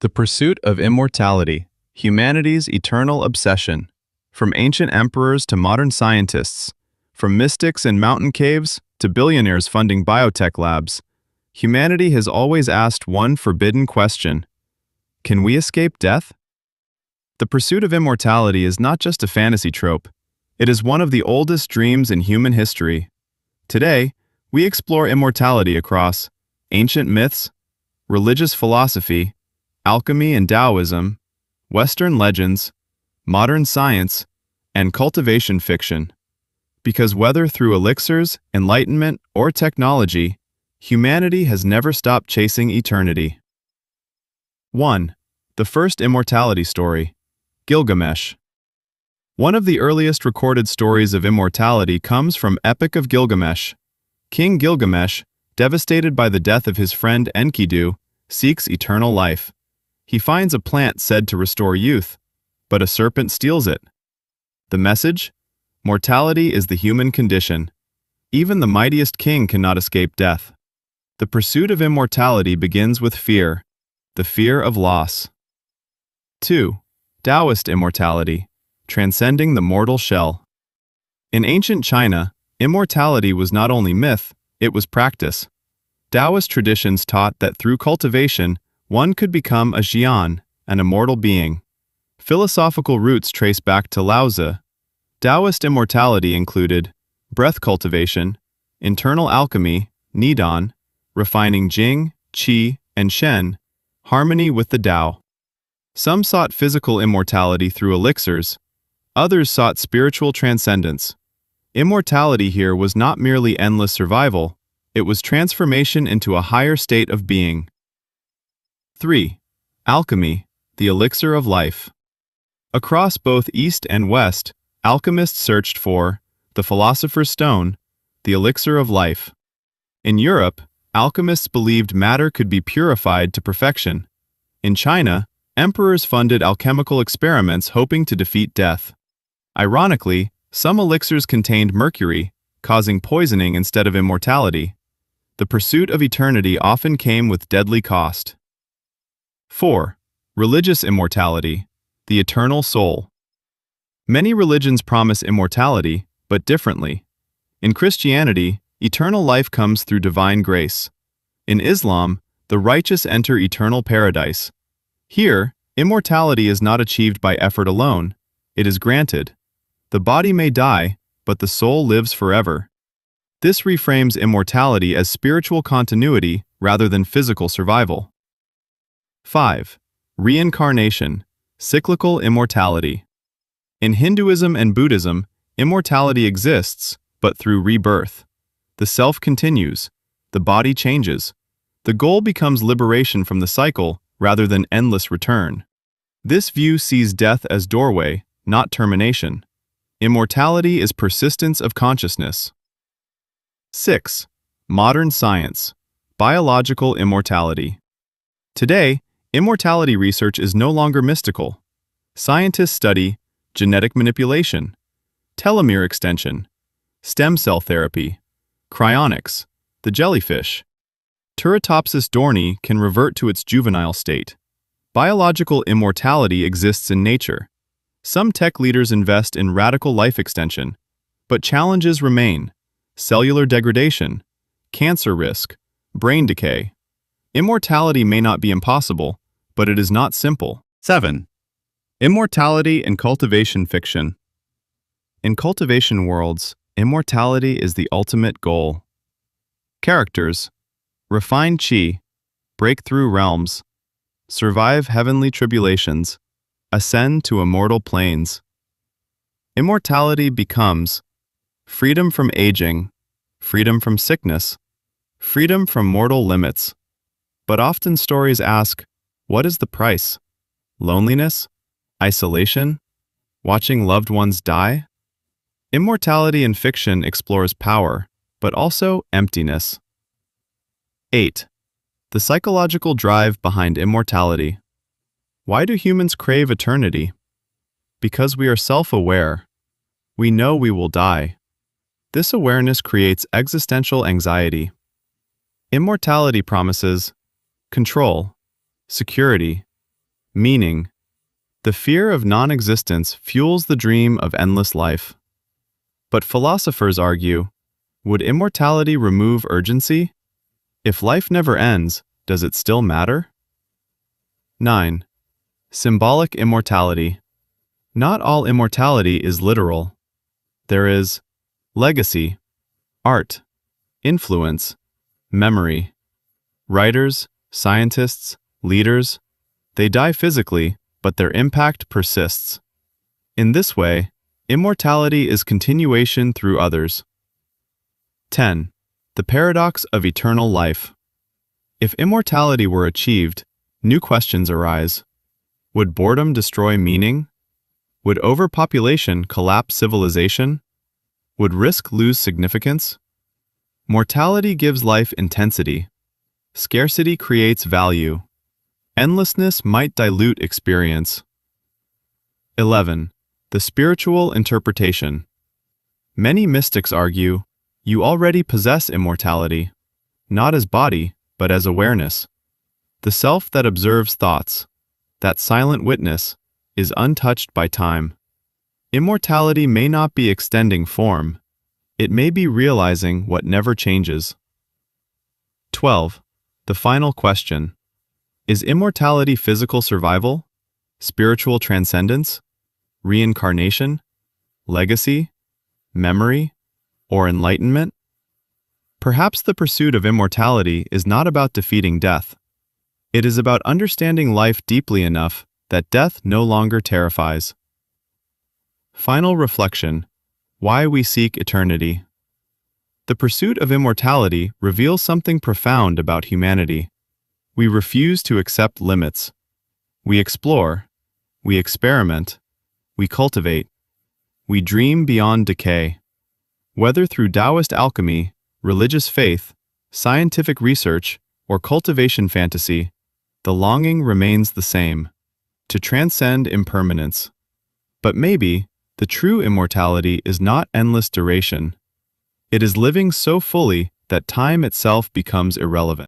The Pursuit of Immortality, Humanity's Eternal Obsession. From ancient emperors to modern scientists, from mystics in mountain caves to billionaires funding biotech labs, humanity has always asked one forbidden question: can we escape death? The pursuit of immortality is not just a fantasy trope. It is one of the oldest dreams in human history. Today, we explore immortality across ancient myths, religious philosophy, alchemy and Taoism, Western legends, modern science, and cultivation fiction. Because whether through elixirs, enlightenment, or technology, humanity has never stopped chasing eternity. 1. The first immortality story, Gilgamesh. One of the earliest recorded stories of immortality comes from Epic of Gilgamesh. King Gilgamesh, devastated by the death of his friend Enkidu, seeks eternal life. He finds a plant said to restore youth, but a serpent steals it. The message? Mortality is the human condition. Even the mightiest king cannot escape death. The pursuit of immortality begins with fear, the fear of loss. 2. Taoist immortality, transcending the mortal shell. In ancient China, immortality was not only myth, it was practice. Taoist traditions taught that through cultivation, one could become a xian, an immortal being. Philosophical roots trace back to Laozi. Taoist immortality included breath cultivation, internal alchemy, nidan, refining jing, qi, and shen, harmony with the Tao. Some sought physical immortality through elixirs, others sought spiritual transcendence. Immortality here was not merely endless survival, it was transformation into a higher state of being. 3. Alchemy, the elixir of life. Across both East and West, alchemists searched for the philosopher's stone, the elixir of life. In Europe, alchemists believed matter could be purified to perfection. In China, emperors funded alchemical experiments hoping to defeat death. Ironically, some elixirs contained mercury, causing poisoning instead of immortality. The pursuit of eternity often came with deadly cost. 4. Religious immortality, the eternal soul. Many religions promise immortality, but differently. In Christianity, eternal life comes through divine grace. In Islam, the righteous enter eternal paradise. Here, immortality is not achieved by effort alone, it is granted. The body may die, but the soul lives forever. This reframes immortality as spiritual continuity rather than physical survival. 5. Reincarnation, cyclical immortality. In Hinduism and Buddhism, immortality exists, but through rebirth. The self continues, the body changes. The goal becomes liberation from the cycle rather than endless return. This view sees death as doorway, not termination. Immortality is persistence of consciousness. 6. Modern science, biological immortality. Today, immortality research is no longer mystical. Scientists study genetic manipulation, telomere extension, stem cell therapy, cryonics, the jellyfish. Turritopsis dohrnii can revert to its juvenile state. Biological immortality exists in nature. Some tech leaders invest in radical life extension, but challenges remain: cellular degradation, cancer risk, brain decay. Immortality may not be impossible, but it is not simple. 7. Immortality in cultivation fiction. In cultivation worlds, immortality is the ultimate goal. Characters: refine qi, break through realms, survive heavenly tribulations, ascend to immortal planes. Immortality becomes freedom from aging, freedom from sickness, freedom from mortal limits. But often stories ask, what is the price? Loneliness? Isolation? Watching loved ones die? Immortality in fiction explores power, but also emptiness. 8. The psychological drive behind immortality. Why do humans crave eternity? Because we are self-aware. We know we will die. This awareness creates existential anxiety. Immortality promises control, security, Meaning. The fear of non-existence fuels the dream of endless life. But philosophers argue, would immortality remove urgency? If life never ends, does it still matter? 9. Symbolic immortality. Not all immortality is literal. There is legacy, art, influence, memory. Writers, scientists, leaders, they die physically, but their impact persists. In this way, immortality is continuation through others. 10. The paradox of eternal life. If immortality were achieved, new questions arise. Would boredom destroy meaning? Would overpopulation collapse civilization? Would risk lose significance? Mortality gives life intensity. Scarcity creates value. Endlessness might dilute experience. 11. The spiritual interpretation. Many mystics argue, you already possess immortality, not as body, but as awareness. The self that observes thoughts, that silent witness, is untouched by time. Immortality may not be extending form, it may be realizing what never changes. 12. The final question. Is immortality physical survival, spiritual transcendence, reincarnation, legacy, memory, or enlightenment? Perhaps the pursuit of immortality is not about defeating death. It is about understanding life deeply enough that death no longer terrifies. Final reflection. Why we seek eternity. The pursuit of immortality reveals something profound about humanity. We refuse to accept limits. We explore. We experiment. We cultivate. We dream beyond decay. Whether through Taoist alchemy, religious faith, scientific research, or cultivation fantasy, the longing remains the same, to transcend impermanence. But maybe, the true immortality is not endless duration. It is living so fully that time itself becomes irrelevant.